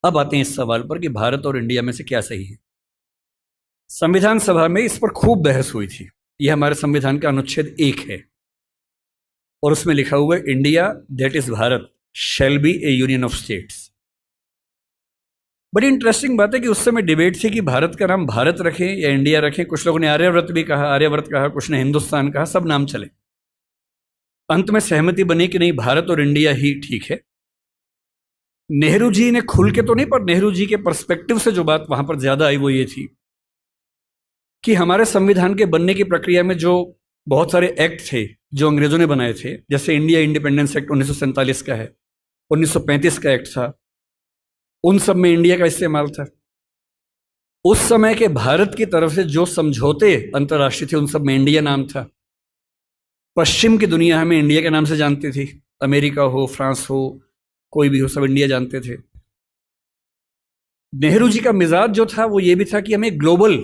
अब आते हैं इस सवाल पर कि भारत और इंडिया में से क्या सही है। संविधान सभा में इस पर खूब बहस हुई थी। यह हमारे संविधान का अनुच्छेद 1 है और उसमें लिखा हुआ है, India that is Bharat shall be A union of states. बड़ी इंटरेस्टिंग बात है कि उस समय डिबेट थी कि भारत का नाम भारत रखें या इंडिया रखें। कुछ लोगों ने आर्यव्रत भी कहा, आर्यव्रत कहा, कुछ ने हिंदुस्तान कहा, सब नाम चले। अंत में सहमति बनी कि नहीं, भारत और इंडिया ही ठीक है। नेहरू जी ने खुल के तो नहीं, पर नेहरू जी के पर्सपेक्टिव से जो बात वहां पर ज्यादा आई वो ये थी कि हमारे संविधान के बनने की प्रक्रिया में जो बहुत सारे एक्ट थे जो अंग्रेजों ने बनाए थे, जैसे इंडिया इंडिपेंडेंस एक्ट 1947 का है, 1935 का एक्ट था, उन सब में इंडिया का इस्तेमाल था। उस समय के भारत की तरफ से जो समझौते अंतर्राष्ट्रीय थे उन सब में इंडिया नाम था। पश्चिम की दुनिया हमें इंडिया के नाम से जानती थी, अमेरिका हो, फ्रांस हो, कोई भी हो, सब इंडिया जानते थे। नेहरू जी का मिजाज जो था वो ये भी था कि हमें ग्लोबल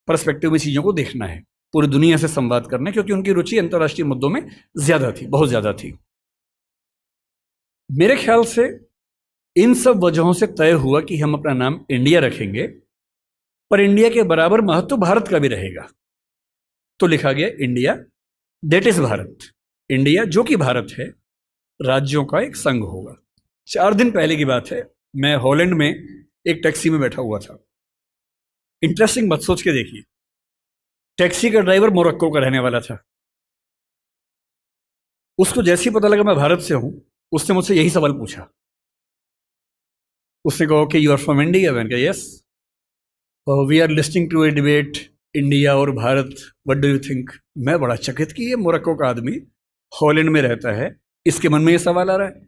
पर्सपेक्टिव में चीजों को देखना है, पूरी दुनिया से संवाद करना है, क्योंकि उनकी रुचि अंतर्राष्ट्रीय मुद्दों में ज्यादा थी, बहुत ज्यादा थी। मेरे ख्याल से इन सब वजहों से तय हुआ कि हम अपना नाम इंडिया रखेंगे, पर इंडिया के बराबर महत्व भारत का भी रहेगा। तो लिखा गया India that is Bharat. India जो कि भारत है, राज्यों का एक संघ होगा। 4 दिन पहले की बात है, मैं हॉलैंड में एक टैक्सी में बैठा हुआ था। इंटरेस्टिंग बात सोच के देखिए, टैक्सी का ड्राइवर मोरक्को का रहने वाला था। उसको जैसे ही पता लगा मैं भारत से हूं, उसने मुझसे यही सवाल पूछा। उसने कहा कि यू आर फ्रॉम इंडिया? मैंने कहा yes. We are listing to a debate India और Bharat, what do you think? मैं बड़ा चकित कि ये मोरक्को का आदमी हॉलैंड में रहता है, इसके मन में ये सवाल आ रहा है।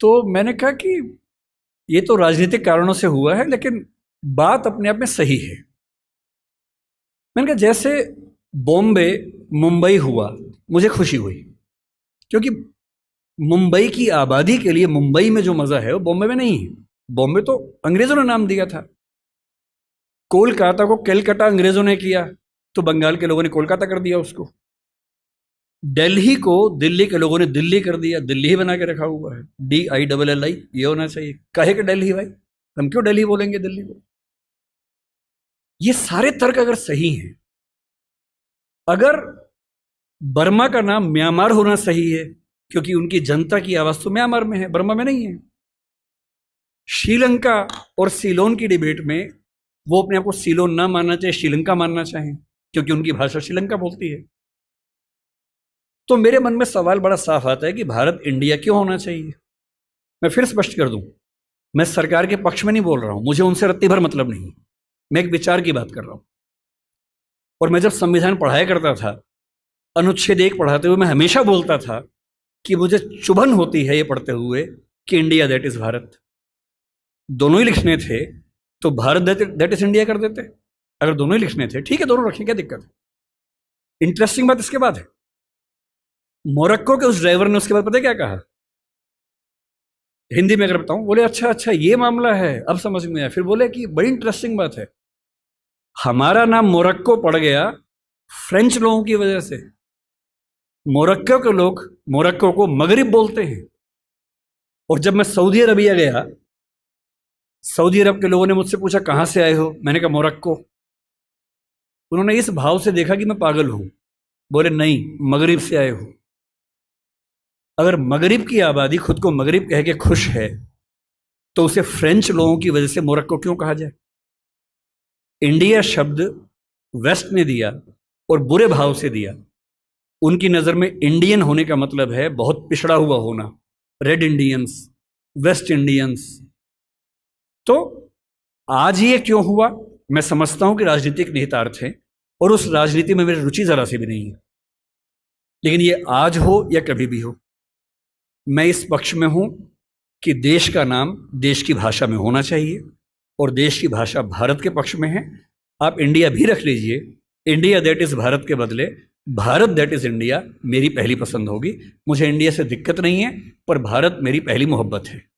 तो मैंने कहा कि ये तो राजनीतिक कारणों से हुआ है, लेकिन बात अपने आप में सही है। मैंने कहा जैसे बॉम्बे मुंबई हुआ, मुझे खुशी हुई, क्योंकि मुंबई की आबादी के लिए मुंबई में जो मजा है वो बॉम्बे में नहीं है। बॉम्बे तो अंग्रेजों ने नाम दिया था। कोलकाता को कैलकाटा अंग्रेजों ने किया, तो बंगाल के लोगों ने कोलकाता कर दिया उसको। दिल्ली को दिल्ली के लोगों ने दिल्ली कर दिया, दिल्ली ही बना के रखा हुआ है, DILLI, ये होना चाहिए। काहे के दिल्ली भाई, हम क्यों दिल्ली बोलेंगे दिल्ली को? ये सारे तर्क अगर सही हैं, अगर बर्मा का नाम म्यांमार होना सही है क्योंकि उनकी जनता की आवाज तो म्यांमार में है, बर्मा में नहीं है। श्रीलंका और सीलोन की डिबेट में वो अपने आप को सीलोन ना मानना चाहे, श्रीलंका मानना चाहें, क्योंकि उनकी भाषा श्रीलंका बोलती है। तो मेरे मन में सवाल बड़ा साफ आता है कि भारत इंडिया क्यों होना चाहिए। मैं फिर स्पष्ट कर दूं, मैं सरकार के पक्ष में नहीं बोल रहा हूं, मुझे उनसे रत्ती भर मतलब नहीं, मैं एक विचार की बात कर रहा हूं। और मैं जब संविधान पढ़ाया करता था, अनुच्छेद 1 पढ़ाते हुए मैं हमेशा बोलता था कि मुझे चुभन होती है ये पढ़ते हुए कि इंडिया दैट इज भारत। दोनों ही लिखने थे तो भारत दैट इज इंडिया कर देते। अगर दोनों ही लिखने थे, ठीक है, दोनों रखें, क्या दिक्कत है। इंटरेस्टिंग बात इसके बाद है, मोरक्को के उस ड्राइवर ने उसके बाद पता है क्या कहा, हिंदी में अगर बताऊं, बोले अच्छा अच्छा ये मामला है, अब समझ में आया। फिर बोले कि बड़ी इंटरेस्टिंग बात है, हमारा नाम मोरक्को पड़ गया फ्रेंच लोगों की वजह से। मोरक्को के लोग मोरक्को को मगरिब बोलते हैं। और जब मैं सऊदी अरबिया गया, सऊदी अरब के लोगों ने मुझसे पूछा कहां से आए हो, मैंने कहा मोरक्को। उन्होंने इस भाव से देखा कि मैं पागल हूं, बोले नहीं, मगरिब से आए हो। अगर मगरिब की आबादी खुद को मगरिब कह के खुश है, तो उसे फ्रेंच लोगों की वजह से मोरक्को क्यों कहा जाए? इंडिया शब्द वेस्ट ने दिया और बुरे भाव से दिया। उनकी नजर में इंडियन होने का मतलब है बहुत पिछड़ा हुआ होना, रेड इंडियंस, वेस्ट इंडियंस। तो आज ये क्यों हुआ? मैं समझता हूं कि राजनीतिक निहितार्थ है और उस राजनीति में मेरी रुचि जरा सी भी नहीं है, लेकिन ये आज हो या कभी भी हो, मैं इस पक्ष में हूं कि देश का नाम देश की भाषा में होना चाहिए और देश की भाषा भारत के पक्ष में है। आप इंडिया भी रख लीजिए, इंडिया दैट इज भारत के बदले भारत दैट इज इंडिया मेरी पहली पसंद होगी। मुझे इंडिया से दिक्कत नहीं है, पर भारत मेरी पहली मोहब्बत है।